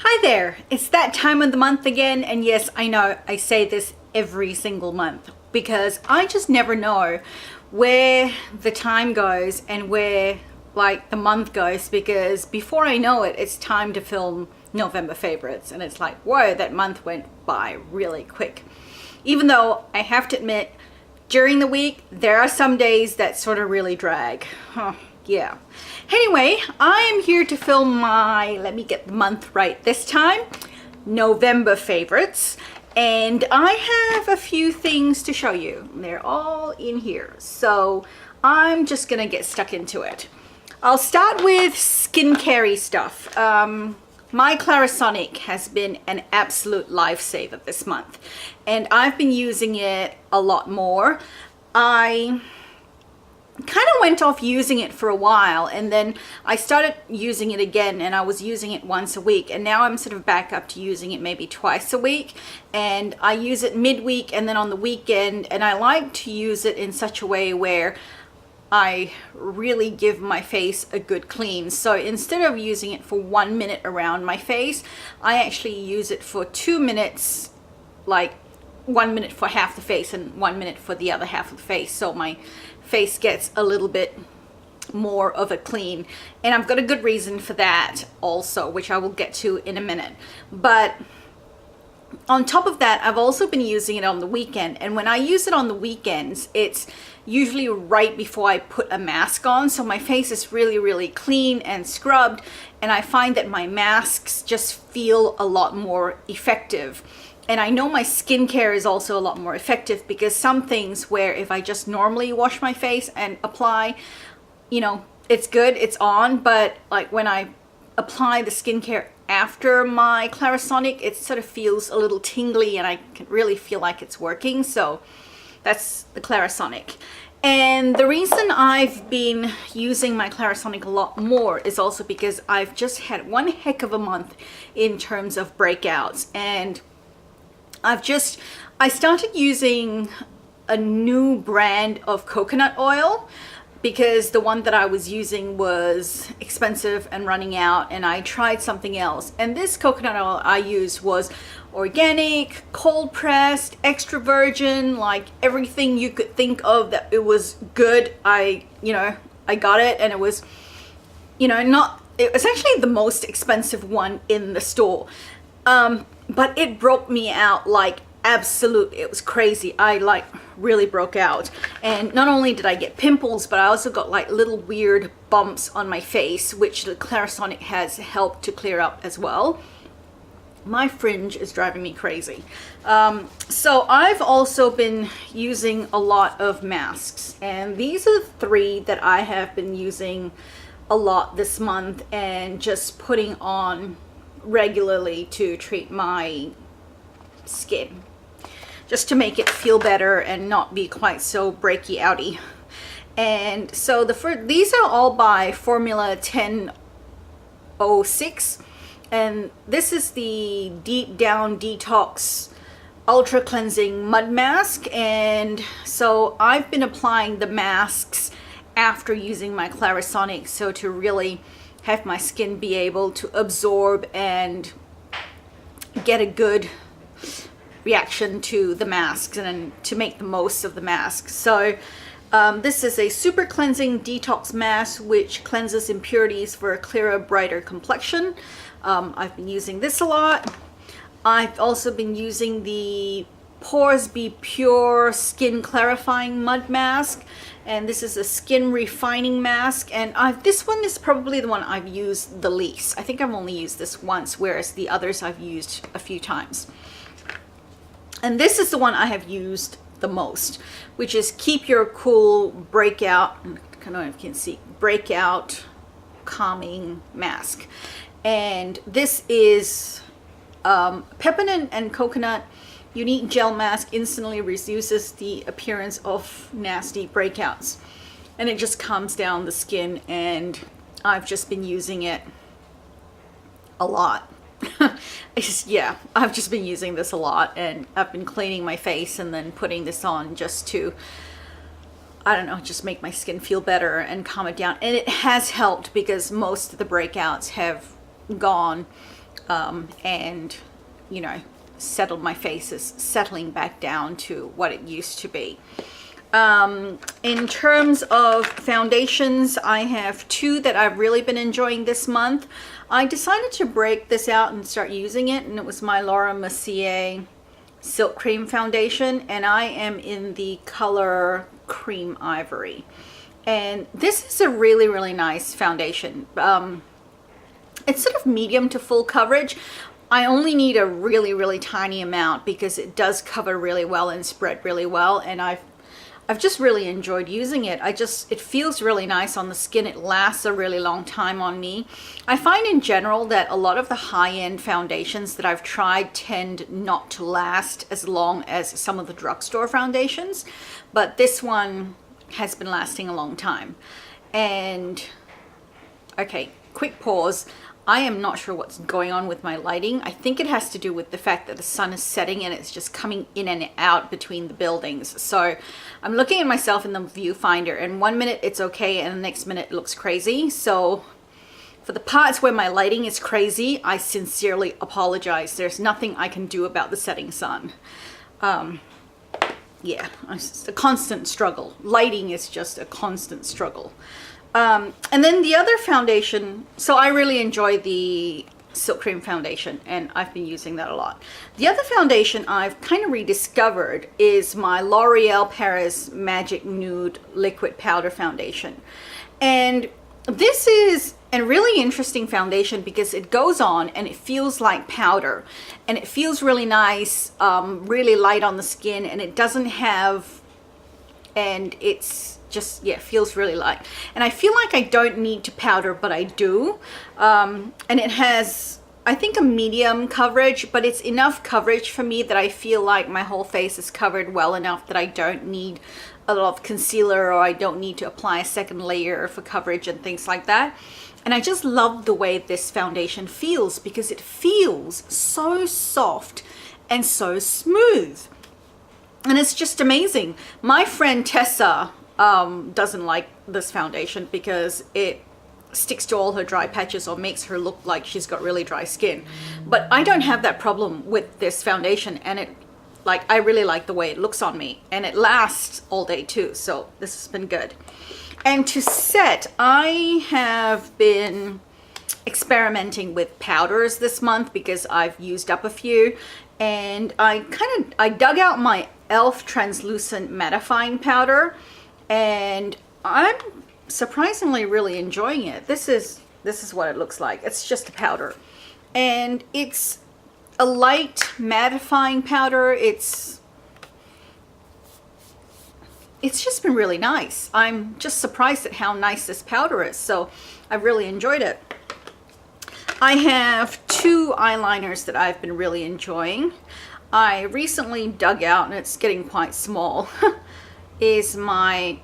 Hi there, it's that time of the month again, and yes, I know I say this every single month because I just never know where the time goes and where the month goes, because before I know it, it's time to film November favorites, and it's like, whoa, that month went by really quick. Even though I have to admit, during the week, there are some days that sort of really drag. Yeah. Anyway, I am here to film my, let me get the month right this time, November favorites. And I have a few things to show you. They're all in here. So I'm just gonna get stuck into it. I'll start with skincare stuff. My Clarisonic has been an absolute lifesaver this month, and I've been using it a lot more. I kind of went off using it for a while, and then I started using it again, and I was using it once a week, and now I'm sort of back up to using it maybe twice a week. And I use it midweek and then on the weekend, and I like to use it in such a way where I really give my face a good clean. So instead of using it for 1 minute around my face, I actually use it for 2 minutes, like 1 minute for half the face and 1 minute for the other half of the face, so my face gets a little bit more of a clean. And I've got a good reason for that also, which I will get to in a minute. But on top of that, I've also been using it on the weekend, and when I use it on the weekends, it's usually right before I put a mask on, so my face is really clean and scrubbed, and I find that my masks just feel a lot more effective. And I know my skincare is also a lot more effective, because some things where if I just normally wash my face and apply, you know, it's good, it's on, but like when I apply the skincare after my Clarisonic, it sort of feels a little tingly and I can really feel like it's working. So that's the Clarisonic. And the reason I've been using my Clarisonic a lot more is also because I've just had one heck of a month in terms of breakouts. And I started using a new brand of coconut oil, because the one that I was using was expensive and running out, and I tried something else. And this coconut oil I used was organic, cold pressed, extra virgin, like everything you could think of that it was good. I got it, and it was, it was actually the most expensive one in the store. But it broke me out like absolutely. It was crazy. I really broke out, and not only did I get pimples, but I also got like little weird bumps on my face, which the Clarisonic has helped to clear up as well. My fringe is driving me crazy. So I've also been using a lot of masks, and these are the three that I have been using a lot this month and just putting on regularly to treat my skin, just to make it feel better and not be quite so breaky outy. And so these are all by Formula 1006, and this is the Deep Down Detox Ultra Cleansing Mud Mask. And so I've been applying the masks after using my Clarisonic, so to really have my skin be able to absorb and get a good reaction to the masks and to make the most of the masks. So this is a super cleansing detox mask which cleanses impurities for a clearer, brighter complexion. I've been using this a lot. I've also been using the Pores Be Pure Skin Clarifying Mud Mask, and this is a skin refining mask, and this one is probably the one I've used the least. I think I've only used this once, whereas the others I've used a few times. And this is the one I have used the most, which is Keep Your Cool Breakout, I don't know if you can see, Breakout Calming Mask. And this is peppermint and coconut unique gel mask, instantly reduces the appearance of nasty breakouts, and it just calms down the skin. And I've just been using it a lot. I've just been using this a lot, and I've been cleaning my face and then putting this on just to, I don't know, just make my skin feel better and calm it down. And it has helped, because most of the breakouts have gone and, you know, settled, my face is settling back down to what it used to be. In terms of foundations, I have two that I've really been enjoying this month. I decided to break this out and start using it, and it was my Laura Mercier Silk Cream Foundation, and I am in the color Cream Ivory. And this is a really, really nice foundation. It's sort of medium to full coverage. I only need a really, really tiny amount because it does cover really well and spread really well, and I've just really enjoyed using it. It feels really nice on the skin. It lasts a really long time on me. I find in general that a lot of the high-end foundations that I've tried tend not to last as long as some of the drugstore foundations, but this one has been lasting a long time. And okay, quick pause. I am not sure what's going on with my lighting. I think it has to do with the fact that the sun is setting and it's just coming in and out between the buildings. So I'm looking at myself in the viewfinder, and 1 minute it's okay and the next minute it looks crazy. So for the parts where my lighting is crazy, I sincerely apologize. There's nothing I can do about the setting sun. Yeah, it's a constant struggle. Lighting is just a constant struggle. And then the other foundation, so I really enjoy the Silk Cream Foundation, and I've been using that a lot. The other foundation I've kind of rediscovered is my L'Oreal Paris Magic Nude Liquid Powder Foundation. And this is a really interesting foundation because it goes on and it feels like powder, and it feels really nice, really light on the skin, and it doesn't have, and it's just, yeah, feels really light. And I feel like I don't need to powder, but I do. And it has, I think, a medium coverage, but it's enough coverage for me that I feel like my whole face is covered well enough that I don't need a lot of concealer, or I don't need to apply a second layer for coverage and things like that. And I just love the way this foundation feels because it feels so soft and so smooth. And it's just amazing. My friend Tessa doesn't like this foundation because it sticks to all her dry patches or makes her look like she's got really dry skin. But I don't have that problem with this foundation, and I really like the way it looks on me, and it lasts all day too, so this has been good. And to set, I have been experimenting with powders this month because I've used up a few, and I dug out my e.l.f. translucent mattifying powder, and I'm surprisingly really enjoying it. This is what it looks like. It's just a powder, and it's a light mattifying powder. It's just been really nice. I'm just surprised at how nice this powder is, so I've really enjoyed it. I have two eyeliners that I've been really enjoying. I recently dug out, and it's getting quite small, is my,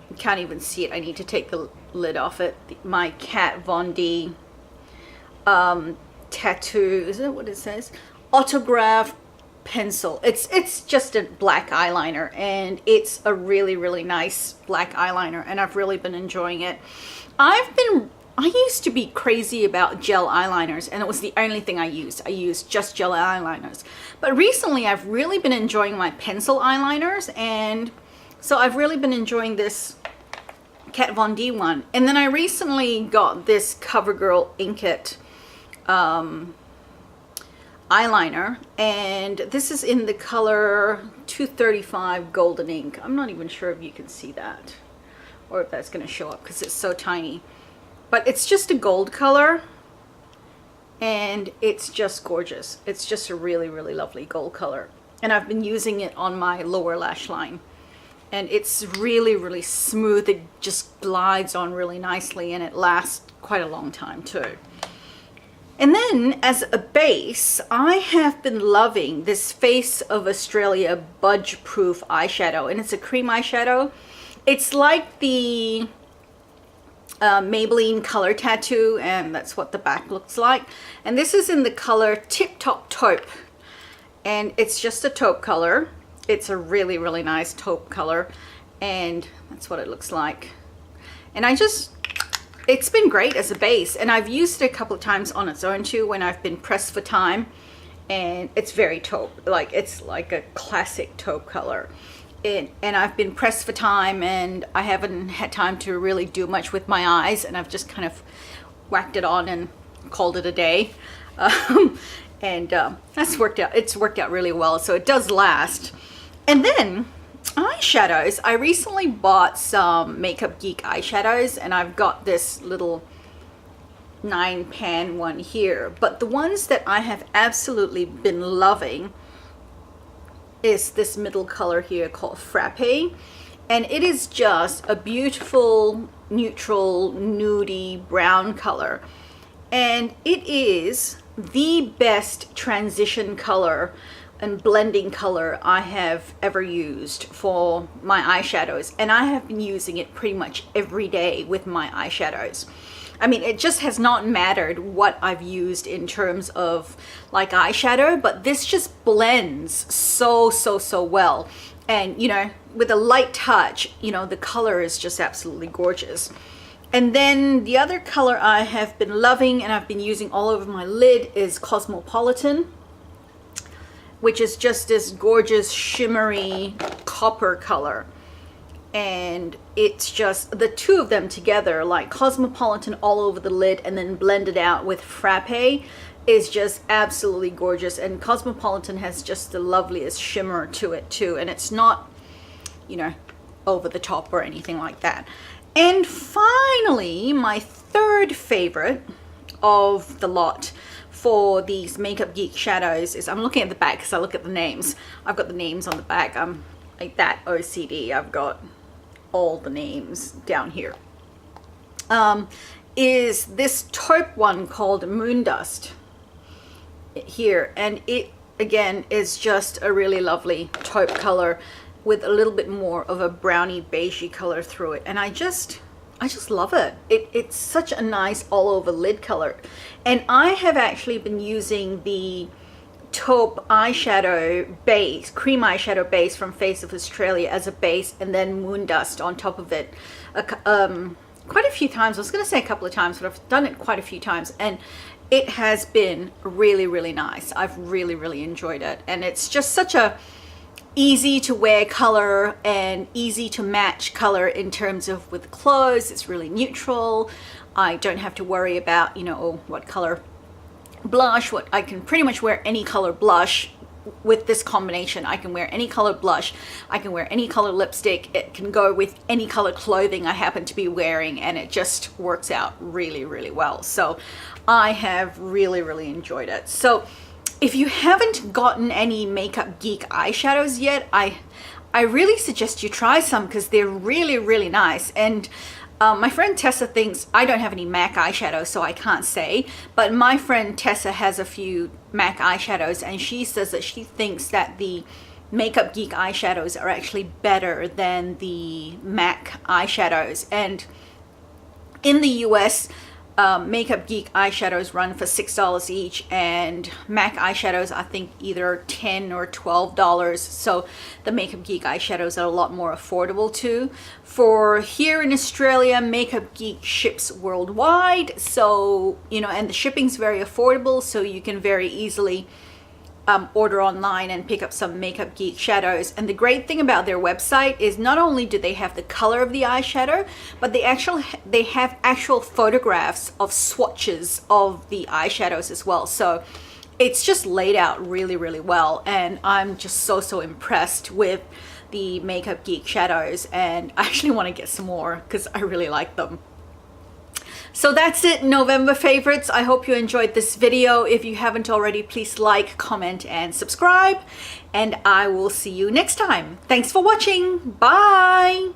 you can't even see it, I need to take the lid off it, my Kat Von D tattoo, is that what it says? Autograph pencil. It's just a black eyeliner, and it's a really, really nice black eyeliner, and I've really been enjoying it. I used to be crazy about gel eyeliners, and it was the only thing I used. I used just gel eyeliners. But recently I've really been enjoying my pencil eyeliners, and so I've really been enjoying this Kat Von D one. And then I recently got this CoverGirl Inkit eyeliner, and this is in the color 235 Golden Ink. I'm not even sure if you can see that or if that's going to show up because it's so tiny. But it's just a gold color, and it's just gorgeous. It's just a really, really lovely gold color. And I've been using it on my lower lash line. And it's really, really smooth. It just glides on really nicely, and it lasts quite a long time too. And then as a base, I have been loving this Face of Australia Budge Proof eyeshadow, and it's a cream eyeshadow. It's like the Maybelline Color Tattoo, and that's what the back looks like. And this is in the color Tip Top Taupe, and it's just a taupe color. It's a really, really nice taupe color, and that's what it looks like. And it's been great as a base, and I've used it a couple of times on its own too when I've been pressed for time, and it's very taupe, like it's like a classic taupe color. And I've been pressed for time and I haven't had time to really do much with my eyes, and I've just kind of whacked it on and called it a day. That's worked out. It's worked out really well, so it does last. And then eyeshadows, I recently bought some Makeup Geek eyeshadows, and I've got this little 9-pan one here, but the ones that I have absolutely been loving is this middle color here called Frappe, and it is just a beautiful neutral nudie brown color, and it is the best transition color and blending color I have ever used for my eyeshadows, and I have been using it pretty much every day with my eyeshadows. I mean, it just has not mattered what I've used in terms of like eyeshadow, but this just blends so well. And you know, with a light touch, you know, the color is just absolutely gorgeous. And then the other color I have been loving and I've been using all over my lid is Cosmopolitan, which is just this gorgeous shimmery copper color. And it's just the two of them together, like Cosmopolitan all over the lid and then blended out with Frappe, is just absolutely gorgeous. And Cosmopolitan has just the loveliest shimmer to it too, and it's not, you know, over the top or anything like that. And finally, my third favorite of the lot for these Makeup Geek shadows is, I'm looking at the back because I look at the names. I've got the names on the back. I'm like that OCD. I've got all the names down here. Is this taupe one called Moondust here, and it again is just a really lovely taupe color with a little bit more of a browny beigey color through it, and I just love it. It's such a nice all over lid color. And I have actually been using the taupe eyeshadow base, cream eyeshadow base from Face of Australia as a base, and then Moondust on top of it quite a few times. I was going to say a couple of times, but I've done it quite a few times, and it has been really nice. I've really enjoyed it, and it's just such a easy to wear color and easy to match color in terms of with clothes. It's really neutral. I don't have to worry about, you know, oh, what color blush. What I can pretty much wear any color blush with this combination. I can wear any color blush, I can wear any color lipstick, it can go with any color clothing I happen to be wearing, and it just works out really well. So I have really enjoyed it. So if you haven't gotten any Makeup Geek eyeshadows yet, I really suggest you try some because they're really nice. And my friend Tessa thinks, I don't have any MAC eyeshadows, so I can't say, but my friend Tessa has a few MAC eyeshadows, and she says that she thinks that the Makeup Geek eyeshadows are actually better than the MAC eyeshadows. And in the US, Makeup Geek eyeshadows run for $6 each, and MAC eyeshadows I think either $10 or $12. So the Makeup Geek eyeshadows are a lot more affordable too. For here in Australia, Makeup Geek ships worldwide, so you know, and the shipping's very affordable, so you can very easily order online and pick up some Makeup Geek shadows. And the great thing about their website is not only do they have the color of the eyeshadow, but they have actual photographs of swatches of the eyeshadows as well. So it's just laid out really well, and I'm just so impressed with the Makeup Geek shadows, and I actually want to get some more because I really like them. So that's it, November favorites. I hope you enjoyed this video. If you haven't already, please like, comment, and subscribe. And I will see you next time. Thanks for watching. Bye.